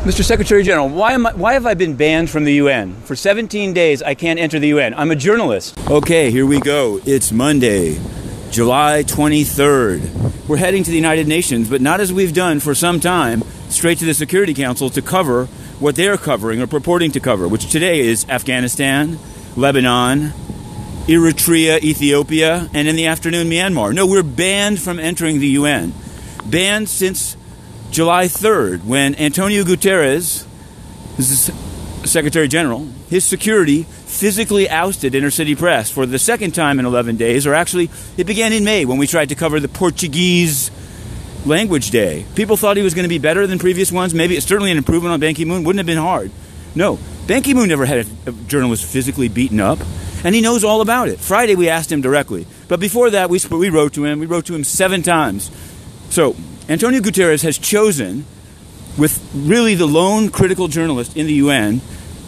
Mr. Secretary General, why have I been banned from the UN? For 17 days, I can't enter the UN. I'm a journalist. Okay, here we go. It's Monday, July 23rd. We're heading to the United Nations, but not as we've done for some time, straight to the Security Council to cover what they're covering or purporting to cover, which today is Afghanistan, Lebanon, Eritrea, Ethiopia, and in the afternoon, Myanmar. No, we're banned from entering the UN. Banned since July 3rd, when Antonio Guterres, this is Secretary General, his security physically ousted Inner City Press for the second time in 11 days, or actually, it began in May when we tried to cover the Portuguese Language Day. People thought he was going to be better than previous ones. Maybe it's certainly an improvement on Ban Ki-moon. Wouldn't have been hard. No, Ban Ki-moon never had a journalist physically beaten up, and he knows all about it. Friday, we asked him directly. But before that, we wrote to him. We wrote to him 7 times. So, Antonio Guterres has chosen, with really the lone critical journalist in the UN,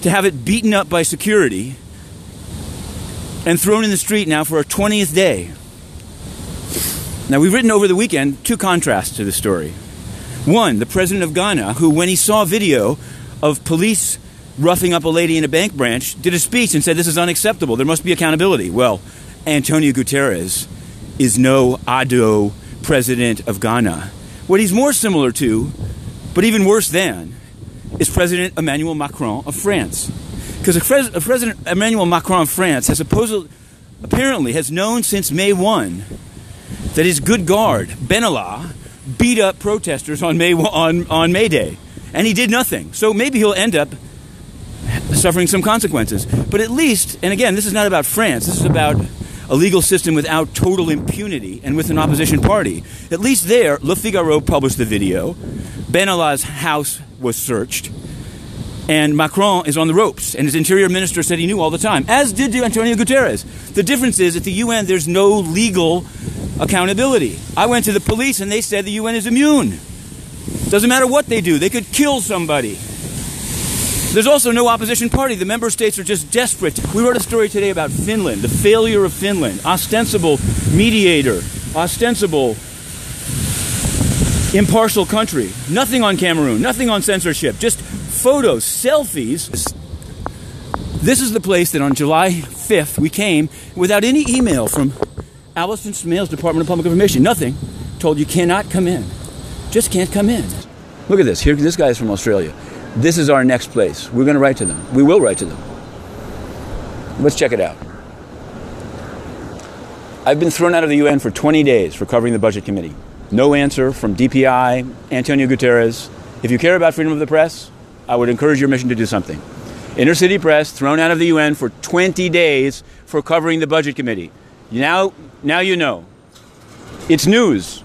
to have it beaten up by security and thrown in the street now for a 20th day. Now, we've written over the weekend 2 contrasts to the story. One, the president of Ghana, who, when he saw video of police roughing up a lady in a bank branch, did a speech and said, this is unacceptable, there must be accountability. Well, Antonio Guterres is no Ado president of Ghana. What he's more similar to, but even worse than, is President Emmanuel Macron of France. Because President Emmanuel Macron of France has apparently has known since May 1 that his good guard, Benalla, beat up protesters on May Day. And he did nothing. So maybe he'll end up suffering some consequences. But at least, and again, this is not about France, this is about a legal system without total impunity and with an opposition party. At least there, Le Figaro published the video. Benalla's house was searched. And Macron is on the ropes. And his interior minister said he knew all the time, as did Antonio Guterres. The difference is, at the UN, there's no legal accountability. I went to the police and they said the UN is immune. Doesn't matter what they do. They could kill somebody. There's also no opposition party. The member states are just desperate. We wrote a story today about Finland, the failure of Finland. Ostensible mediator, ostensible impartial country. Nothing on Cameroon, nothing on censorship, just photos, selfies. This is the place that on July 5th we came without any email from Alison Smale's Department of Public Information. Nothing. Told you cannot come in. Just can't come in. Look at this. Here, this guy is from Australia. This is our next place. We're going to write to them. We will write to them. Let's check it out. I've been thrown out of the UN for 20 days for covering the Budget Committee. No answer from DPI, Antonio Guterres. If you care about freedom of the press, I would encourage your mission to do something. Inner City Press thrown out of the UN for 20 days for covering the Budget Committee. Now you know. It's news.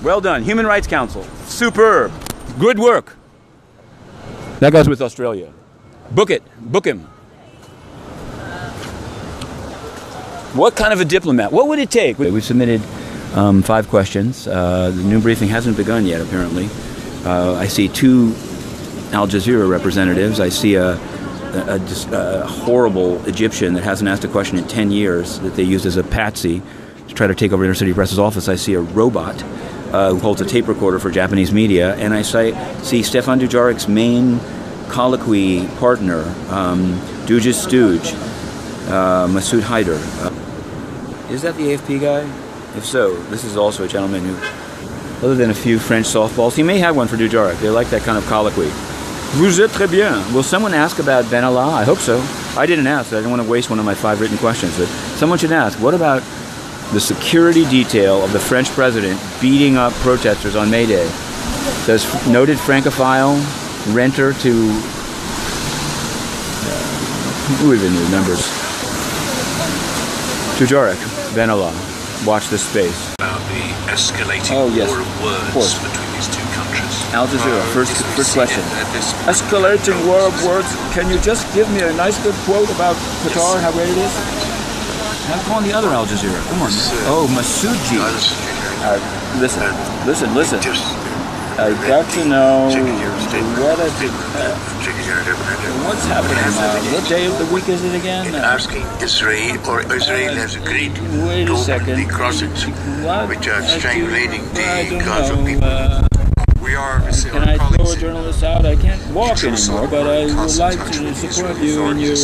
Well done. Human Rights Council. Superb. Good work. That guy's with Australia. Book it. Book him. What kind of a diplomat? What would it take? We've submitted 5 questions. The new briefing hasn't begun yet, apparently. I see 2 Al Jazeera representatives. I see a horrible Egyptian that hasn't asked a question in 10 years that they used as a patsy to try to take over Inner City Press's office. I see a robot who holds a tape recorder for Japanese media, and I see Stephane Dujarric's main colloquy partner, Duja's stooge, Masoud Haider. Is that the AFP guy? If so, this is also a gentleman who, other than a few French softballs, he may have one for Dujarric. They like that kind of colloquy. Vous êtes très bien. Will someone ask about Benalla? I hope so. I didn't ask. I didn't want to waste one of my 5 written questions, but someone should ask, what about the security detail of the French president beating up protesters on May Day? Does noted Francophile renter to who even remembers? Dujarric, Benalla, watch this space. About the escalating war of words between these 2 countries. Al Jazeera, first question. Escalating war of words. Can you just give me a nice good quote about Qatar, how great it is? Come on, the other Al Jazeera. Come on. Oh, Masoudji. Listen. I got to know what's happening now. What day of the week is it again? Asking Israel has agreed to open the crossings, which are strangulating the Gaza people. We are Can I throw a journalist out? I can't walk anymore, but I would like to support you in your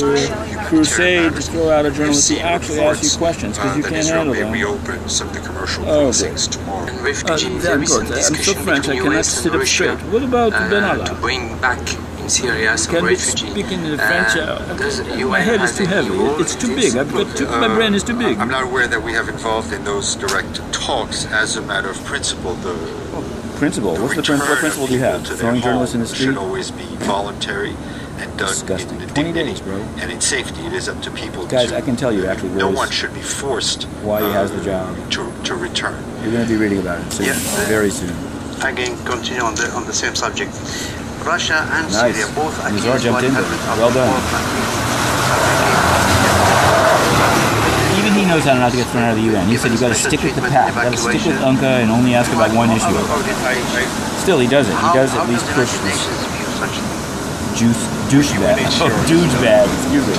crusade to throw out a journalist who actually asks you questions, because you can't handle them. Reopen some of the commercial Oh, crossings tomorrow. I'm so French, I cannot sit up straight. What about Benalla? To bring back in Syria some Can we refugees. speak in the French? My head is too heavy. It's too big. My brain is too big. I'm not aware that we have involved in those direct talks. As a matter of principle, Principle? What principle do you have? Throwing journalists in the street? Should always be voluntary and done Disgusting. in 20 dignity days, bro. and in safety. It is up to people. Guys, I can tell you actually no one should be forced why he has the job to return. You're going to be reading about it soon, very soon. Again, continue on the same subject. Russia and Nice. Syria both Nizar jumped in there. Well done. Even he knows how not to get thrown out of the UN. He said you got to stick with the path. You got to stick with UNCA and only ask about one issue. Still, he does it. He does at least push this. Douchebag. Oh, douchebag. Excuse me.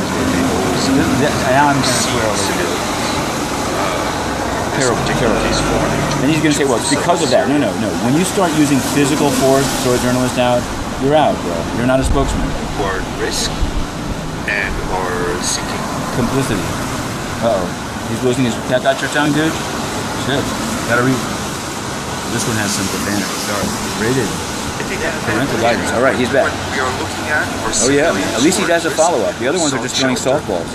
Now I'm going to swear a little bit. Terrible, terrible. And he's going to say, well, it's because of that. No. When you start using physical force to throw a journalist out, you're out, bro. You're not a spokesman. Or risk and or seeking Complicity. Uh-oh. He's losing his... That got your tongue, dude? Shit. Gotta read. This one has some profanity. Sorry. Rated. Parental guidance. All right, he's back. What we are looking at. Oh, yeah. At least he does a follow-up. The other ones are just throwing softballs.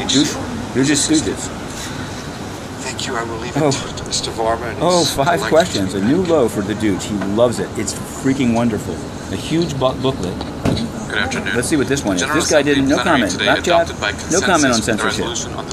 Just They're just stooges. Thank you. I will leave it to Mr. Varma. Oh, 5 questions. A new low for the dude. He loves it. It's freaking wonderful. A huge booklet. Good afternoon. Let's see what this one is. This guy didn't. No comment. Black chat. No comment on censorship.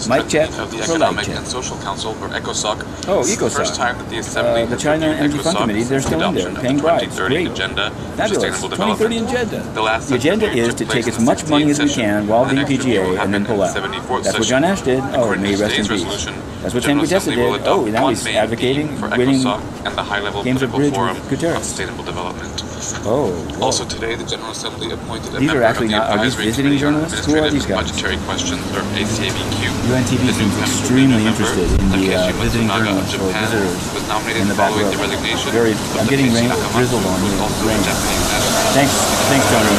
Mic check. Of the For light Economic check. and Social Council, or ECOSOC. Oh, This is the ECOSOC. first time that the Assembly The China Energy Fund Committee, they're still in there, paying bribes. Great. Agenda for Fabulous. sustainable 2030 development. agenda. The last The agenda review is took to place take as in the much money as we 16th can while session, being and the next review PGA and then pull out. 74th That's what session. John Ash did. Oh, According may to rest in today's peace. resolution, That's what the General Sam Gutierrez Assembly will did. adopt Oh, now one he's main advocating theme for winning ECOSOC and the high-level games of political bridge forum with Guterres. on sustainable development. Oh, whoa. Also today, the General Assembly appointed a These are member actually of the not. Are these Advisory visiting Committee on journalists? Who are these Administrative and guys? Budgetary Questions, or ACABQ. UNTV The new seems member, extremely member, interested in the Takeshi visiting Matsunaga of journalists or Japan, visitors was nominated in the back following row. the resignation Very, of I'm getting Takeshi rain Nakamatsu, drizzled on who you. is also Rain. a Japanese national. Thanks, Tony.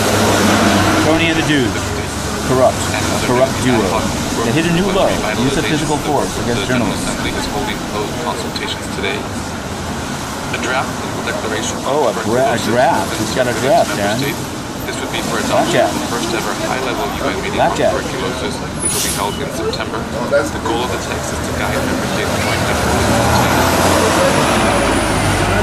Tony and the dude. Corrupt. A corrupt duo. They hit a new low. Use of physical force against The General journalists. Assembly is holding closed consultations today. A draft legal declaration. Oh, a draft. He's got a draft, Dan. This would be for adoption of the first ever high-level UN meeting on Blackjack. tuberculosis, which will be held in September. The goal of the text is to guide member states' joint efforts to contain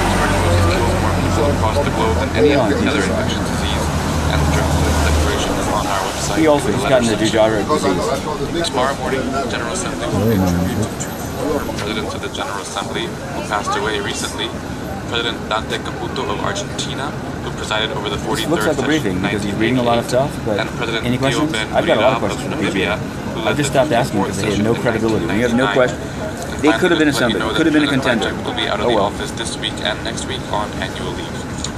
tuberculosis kills more people across the globe than any other infectious disease, and the draft declaration is on our website. He also has gotten the Dujarric disease. Tomorrow morning, the General Assembly will pay tribute to 2 former presidents of the General Assembly who passed away recently. President Dante Caputo of Argentina, who presided over the 43rd Looks like a briefing because he's reading a lot of stuff, but and President any questions? Theo Ben I've got a lot of Guilab questions for Namibia, PGA. who led I've just the stopped asking because they had no 54th credibility. When you have no 1999. question, they could have been a somebody, could have been a contender. Will be out of Oh the well. office this week and next week on annual leave.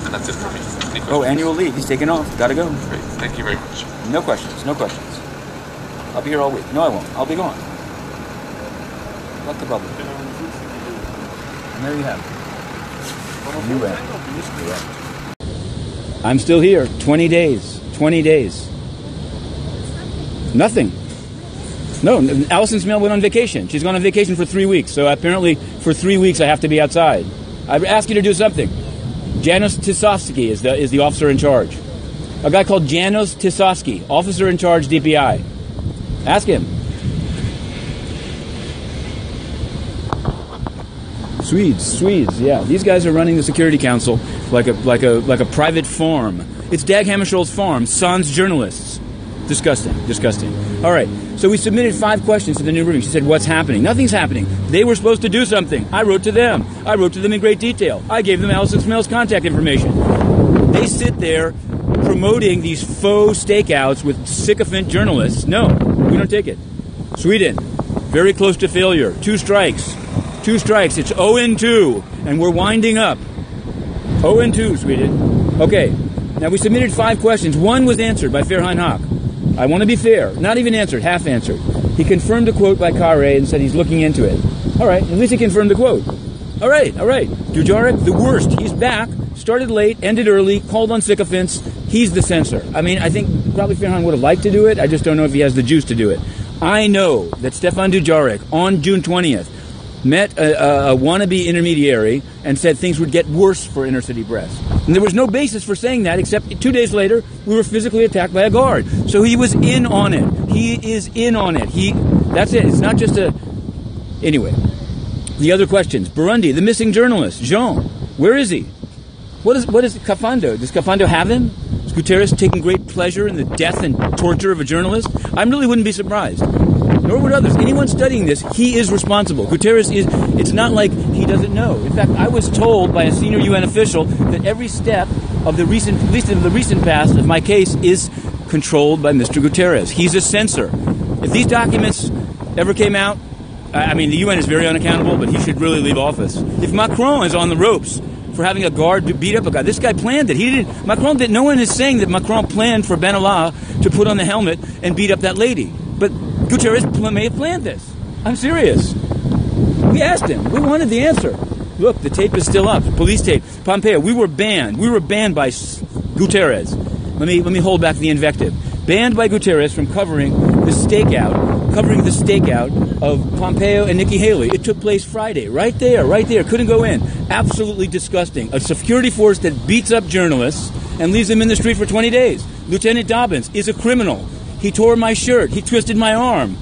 And that's it for me. Any Oh, questions? annual leave. He's taking off. Gotta go. Great. Thank you very much. No questions. No questions. I'll be here all week. No, I won't. I'll be gone. Fuck the bubble. And there you have it. New ad. I'm still here. 20 days. 20 days. Nothing. No, Allison's mail went on vacation. She's gone on vacation for 3 weeks. So apparently for 3 weeks I have to be outside. I ask you to do something. Janos Tisovsky is the officer in charge. A guy called Janos Tisovsky, officer in charge DPI. Ask him. Swedes, yeah. These guys are running the Security Council like a private farm. It's Dag Hammarskjöld's farm, sans journalists. Disgusting. All right, so we submitted 5 questions to the new briefing. She said, what's happening? Nothing's happening. They were supposed to do something. I wrote to them. I wrote to them in great detail. I gave them Allison Smell's contact information. They sit there promoting these faux stakeouts with sycophant journalists. No, we don't take it. Sweden, very close to failure. 2 strikes. It's 0-2, and we're winding up. 0-2, Sweden. Okay, now we submitted 5 questions. 1 was answered by Farhan Haq. I want to be fair. Not even answered, half answered. He confirmed a quote by Kare and said he's looking into it. All right, at least he confirmed the quote. All right. Dujarric, the worst. He's back. started late, ended early, called on sycophants. He's the censor. I mean, I think probably Farhan would have liked to do it. I just don't know if he has the juice to do it. I know that Stephane Dujarric on June 20th met a wannabe intermediary and said things would get worse for inner city press. And there was no basis for saying that, except 2 days later, we were physically attacked by a guard. So he was in on it. He is in on it. That's it. It's not just a... Anyway, the other questions. Burundi, the missing journalist, Jean. Where is he? What is Kafando? Does Kafando have him? Is Guterres taking great pleasure in the death and torture of a journalist? I really wouldn't be surprised. Nor would others. Anyone studying this, he is responsible. Guterres is, it's not like he doesn't know. In fact, I was told by a senior UN official that every step of the recent, at least of the recent past of my case, is controlled by Mr. Guterres. He's a censor. If these documents ever came out, I mean, the UN is very unaccountable, but he should really leave office. If Macron is on the ropes for having a guard beat up a guy, this guy planned it. Macron didn't. No one is saying that Macron planned for Ben Allah to put on the helmet and beat up that lady. But Guterres may have planned this. I'm serious. We asked him. We wanted the answer. Look, the tape is still up. Police tape. Pompeo. We were banned. We were banned by Guterres. Let me hold back the invective. Banned by Guterres from covering the stakeout of Pompeo and Nikki Haley. It took place Friday. Right there. Couldn't go in. Absolutely disgusting. A security force that beats up journalists and leaves them in the street for 20 days. Lieutenant Dobbins is a criminal. He tore my shirt. He twisted my arm.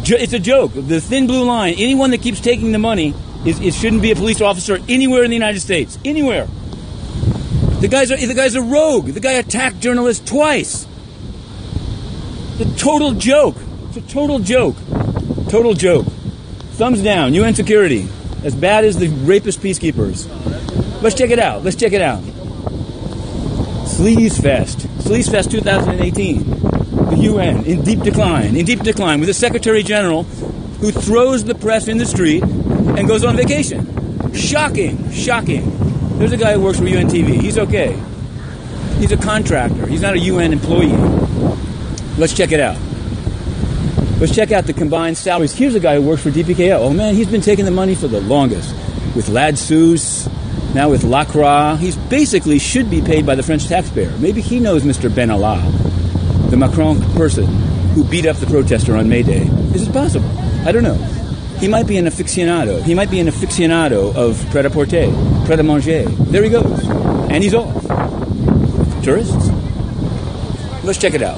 It's a joke. The thin blue line. Anyone that keeps taking the money shouldn't be a police officer anywhere in the United States. Anywhere. The guy's a rogue. The guy attacked journalists twice. It's a total joke. It's a total joke. Total joke. Thumbs down. UN security. As bad as the rapist peacekeepers. Let's check it out. Sleaze Fest 2018. The UN in deep decline with a Secretary General who throws the press in the street and goes on vacation. Shocking. There's a guy who works for UN TV. He's okay. He's a contractor. He's not a UN employee. Let's check it out. Let's check out the combined salaries. Here's a guy who works for DPKO. Oh man, he's been taking the money for the longest. With Ladsus, now with Lacroix. He's basically should be paid by the French taxpayer. Maybe he knows Mr. Ben Allah, the Macron person who beat up the protester on May Day. Is it possible? I don't know. He might be an aficionado. Of pret-a-porter, pret-a-manger. There he goes. And he's off. Tourists? Let's check it out.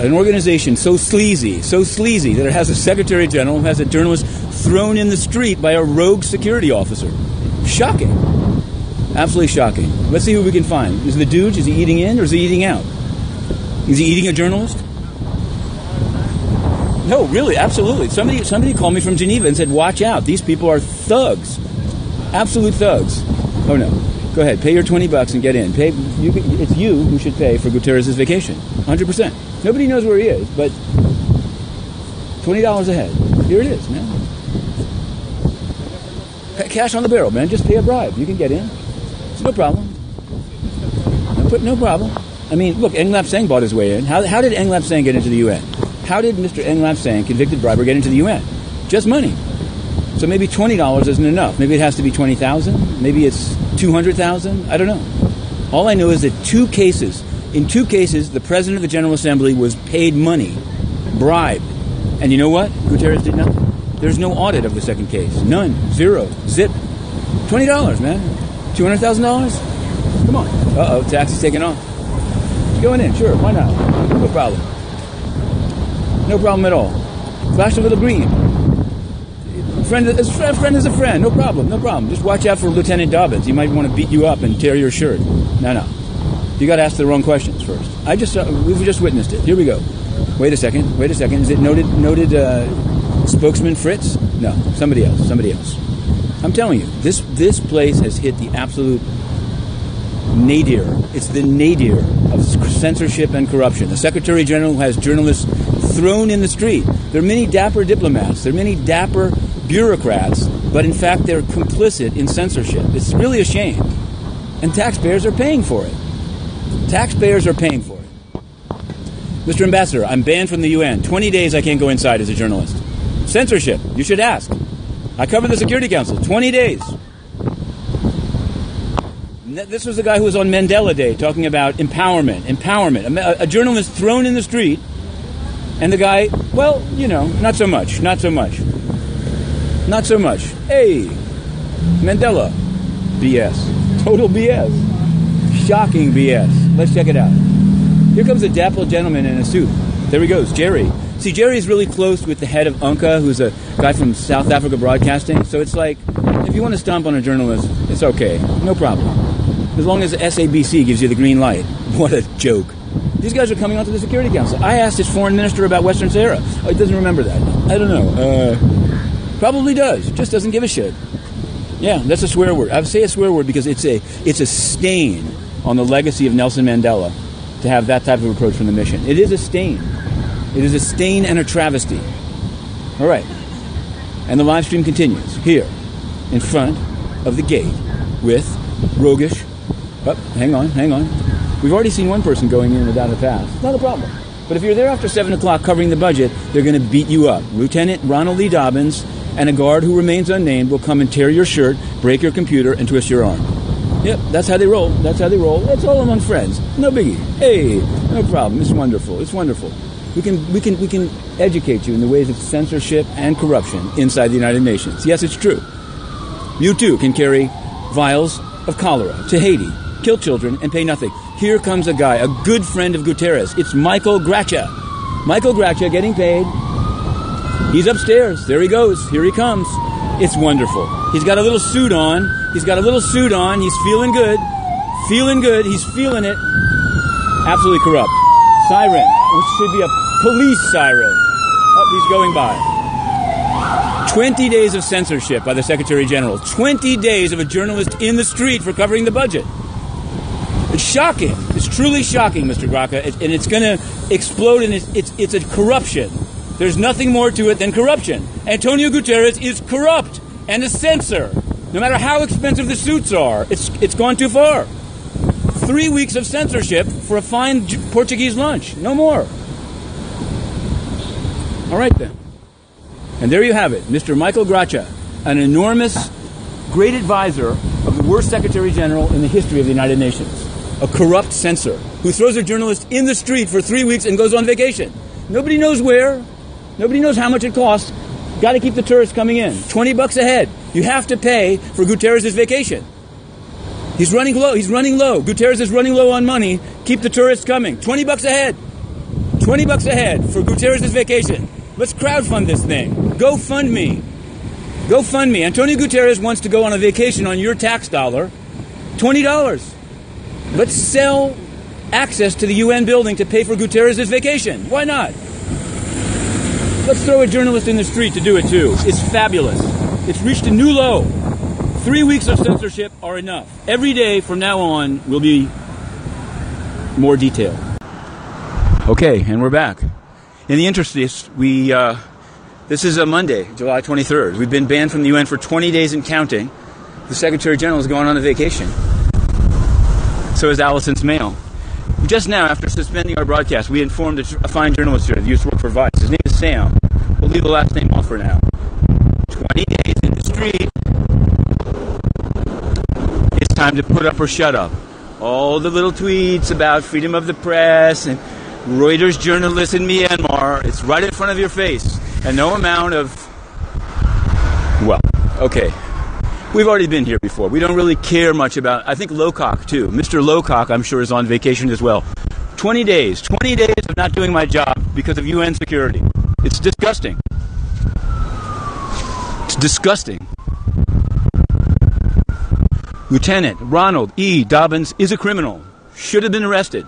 An organization so sleazy that it has a Secretary General who has a journalist thrown in the street by a rogue security officer. Shocking. Absolutely shocking. Let's see who we can find. Is he eating in or is he eating out? Is he eating a journalist? No, really, absolutely. Somebody called me from Geneva and said, watch out. These people are thugs. Absolute thugs. Oh, no. Go ahead. Pay your $20 and get in. It's you who should pay for Guterres' vacation. 100%. Nobody knows where he is, but $20 a head. Here it is, man. Cash on the barrel, man. Just pay a bribe. You can get in. It's no problem. No problem. I mean, look, Eng Lap-Seng bought his way in. How did Eng Lap-Seng get into the UN? How did Mr. Eng Lap-Seng, convicted briber, get into the UN? Just money. So maybe $20 isn't enough. Maybe it has to be $20,000. Maybe it's $200,000. I don't know. All I know is that in two cases, the President of the General Assembly was paid money, bribed. And you know what? Guterres did nothing. There's no audit of the second case. None. Zero. Zip. $20, man. $200,000? Come on. Uh-oh, taxi's taking off. Going in, sure, why not? No problem. No problem at all. Flash a little green. A friend is a friend. No problem. Just watch out for Lieutenant Dobbins. He might want to beat you up and tear your shirt. No. You got to ask the wrong questions first. We've just witnessed it. Here we go. Wait a second. Is it noted spokesman Fritz? No, somebody else. I'm telling you, this place has hit the absolute nadir. It's the nadir of censorship and corruption. The Secretary General has journalists thrown in the street. There are many dapper diplomats. There are many dapper bureaucrats, but in fact they're complicit in censorship. It's really a shame. And taxpayers are paying for it. Mr. Ambassador, I'm banned from the UN. 20 days I can't go inside as a journalist. Censorship. You should ask. I cover the Security Council. 20 days. This was the guy who was on Mandela Day talking about empowerment. A journalist thrown in the street, and the guy, well, you know, not so much. Hey, Mandela. BS. Total BS. Shocking BS. Let's check it out. Here comes a dapple gentleman in a suit. There he goes, Jerry. See, Jerry is really close with the head of UNCA, who's a guy from South Africa Broadcasting. So it's like, if you want to stomp on a journalist, it's okay. No problem. As long as SABC gives you the green light. What a joke. These guys are coming onto the Security Council. I asked his foreign minister about Western Sahara. Oh, he doesn't remember that. I don't know. Probably does. Just doesn't give a shit. Yeah, that's a swear word. I would say a swear word because it's a stain on the legacy of Nelson Mandela to have that type of approach from the mission. It is a stain. It is a stain and a travesty. All right. And the live stream continues here in front of the gate with roguish. Oh, hang on. We've already seen one person going in without a pass. Not a problem. But if you're there after 7 o'clock covering the budget, they're going to beat you up. Lieutenant Ronald E. Dobbins and a guard who remains unnamed will come and tear your shirt, break your computer, and twist your arm. Yep, that's how they roll. It's all among friends. No biggie. Hey, no problem. It's wonderful. We can educate you in the ways of censorship and corruption inside the United Nations. Yes, it's true. You too can carry vials of cholera to Haiti, kill children, and pay nothing. Here comes a guy, a good friend of Guterres. It's Michael Gracha. Michael Gracha getting paid. He's upstairs. There he goes. Here he comes. It's wonderful. He's got a little suit on. He's feeling good. He's feeling it. Absolutely corrupt. Siren, which should be a police siren. Oh, he's going by. 20 days of censorship by the Secretary General. 20 days of a journalist in the street for covering the budget. It's shocking. It's truly shocking, Mr. Graca, and it's going to explode, and it's a corruption. There's nothing more to it than corruption. Antonio Guterres is corrupt and a censor. No matter how expensive the suits are, it's gone too far. 3 weeks of censorship for a fine Portuguese lunch. No more. All right, then. And there you have it, Mr. Michael Gracha, an enormous, great advisor of the worst Secretary General in the history of the United Nations. A corrupt censor who throws a journalist in the street for 3 weeks and goes on vacation. Nobody knows where. Nobody knows how much it costs. Got to keep the tourists coming in. $20 a head. You have to pay for Guterres' vacation. He's running low. Guterres is running low on money. Keep the tourists coming. $20 a head. $20 a head for Guterres' vacation. Let's crowdfund this thing. GoFundMe. Antonio Guterres wants to go on a vacation on your tax dollar. $20. Let's sell access to the UN building to pay for Guterres' vacation. Why not? Let's throw a journalist in the street to do it too. It's fabulous. It's reached a new low. 3 weeks of censorship are enough. Every day from now on will be more detailed. Okay, and we're back. In the interstice, this is a Monday, July 23rd. We've been banned from the UN for 20 days and counting. The Secretary General is going on a vacation. So is Allison's mail. Just now, after suspending our broadcast, we informed a fine journalist here that used to work for Vice. His name is Sam. We'll leave the last name off for now. 20 days in the street. It's time to put up or shut up. All the little tweets about freedom of the press and Reuters journalists in Myanmar, it's right in front of your face. And no amount of... Well, okay. We've already been here before. We don't really care much about... I think Lowcock, too. Mr. Lowcock, I'm sure, is on vacation as well. 20 days. 20 days of not doing my job because of UN security. It's disgusting. It's disgusting. Lieutenant Ronald E. Dobbins is a criminal. Should have been arrested.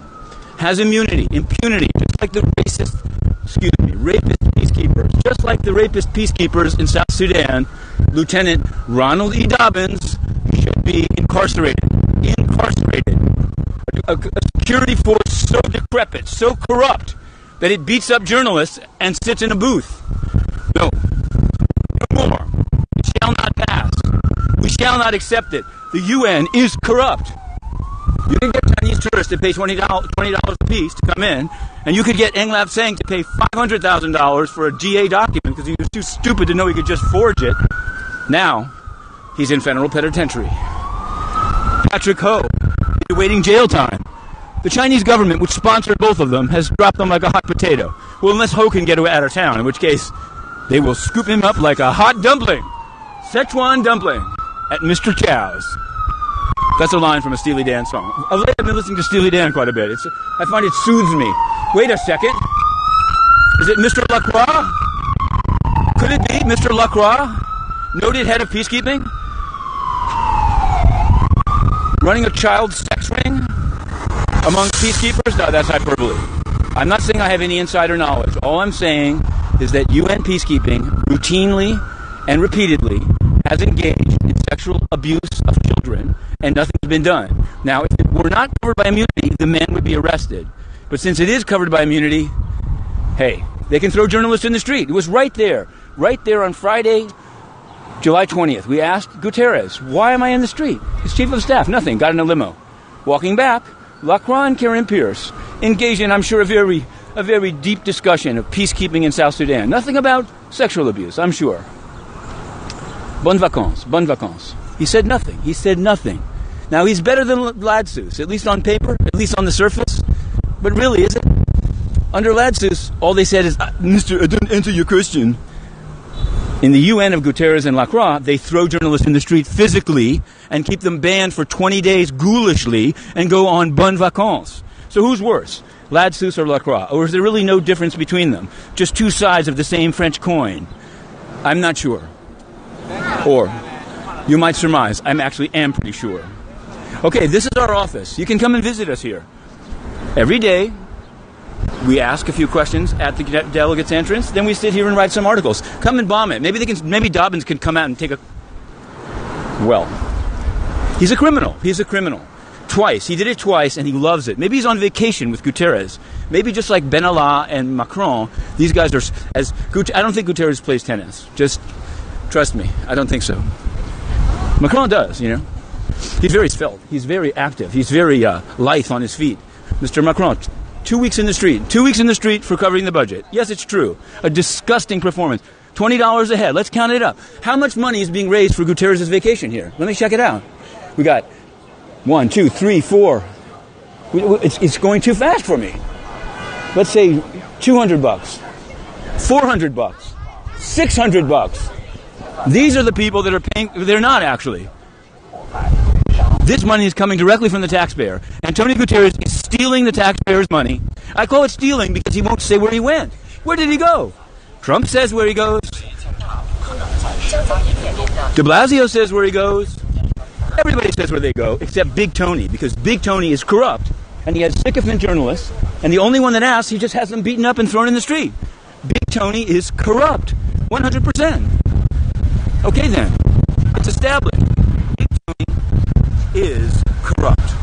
Has immunity, impunity, just like the rapist peacekeepers. Just like the rapist peacekeepers in South Sudan, Lieutenant Ronald E. Dobbins should be incarcerated. A security force so decrepit, so corrupt, that it beats up journalists and sits in a booth. No more. It shall not pass. We shall not accept it. The UN is corrupt. You can get Chinese tourists to pay $20 a piece to come in, and you could get Eng Lap Seng to pay $500,000 for a GA document because he was too stupid to know he could just forge it. Now, he's in federal penitentiary. Patrick Ho, awaiting jail time. The Chinese government, which sponsored both of them, has dropped them like a hot potato. Well, unless Ho can get out of town, in which case they will scoop him up like a hot dumpling. Szechuan dumpling at Mr. Chow's. That's a line from a Steely Dan song. Of late, I've been listening to Steely Dan quite a bit. I find it soothes me. Wait a second. Is it Mr. Lacroix? Could it be Mr. Lacroix? Noted head of peacekeeping? Running a child sex ring among peacekeepers? No, that's hyperbole. I'm not saying I have any insider knowledge. All I'm saying is that UN peacekeeping routinely and repeatedly has engaged in sexual abuse of children, and nothing's been done. Now, if it were not covered by immunity, the men would be arrested. But since it is covered by immunity, hey, they can throw journalists in the street. It was right there on Friday, July 20th. We asked Guterres, why am I in the street? His chief of staff, nothing, got in a limo. Walking back, Lacroix and Karen Pierce engaged in, I'm sure, a very deep discussion of peacekeeping in South Sudan. Nothing about sexual abuse, I'm sure. Bonnes vacances. He said nothing. Now, he's better than Ladsus, at least on paper, at least on the surface. But really, is it? Under Ladsus, all they said is, Mister, I didn't answer your question. In the UN of Guterres and Lacroix, they throw journalists in the street physically and keep them banned for 20 days ghoulishly and go on bonnes vacances. So who's worse, Ladsus or Lacroix? Or is there really no difference between them? Just two sides of the same French coin? I'm not sure. Or, you might surmise, I actually am pretty sure. Okay, this is our office. You can come and visit us here. Every day, we ask a few questions at the delegates' entrance, then we sit here and write some articles. Come and bomb it. Maybe Dobbins can come out and take a... Well, he's a criminal. Twice. He did it twice, and he loves it. Maybe he's on vacation with Guterres. Maybe just like Benalla and Macron, these guys are... I don't think Guterres plays tennis. Just trust me. I don't think so. Macron does, you know. He's very svelte. He's very active. He's very lithe on his feet. Mr. Macron... 2 weeks in the street. 2 weeks in the street for covering the budget. Yes, it's true. A disgusting performance. $20 a head. Let's count it up. How much money is being raised for Guterres' vacation here? Let me check it out. We got 1, 2, 3, 4. It's going too fast for me. Let's say $200, $400, $600. These are the people that are paying. They're not actually. This money is coming directly from the taxpayer. Antonio Guterres is stealing the taxpayer's money. I call it stealing because he won't say where he went. Where did he go? Trump says where he goes. De Blasio says where he goes. Everybody says where they go, except Big Tony, because Big Tony is corrupt. And he has sycophant journalists, and the only one that asks, he just has them beaten up and thrown in the street. Big Tony is corrupt. 100%. Okay then. It's established. Big Tony is corrupt.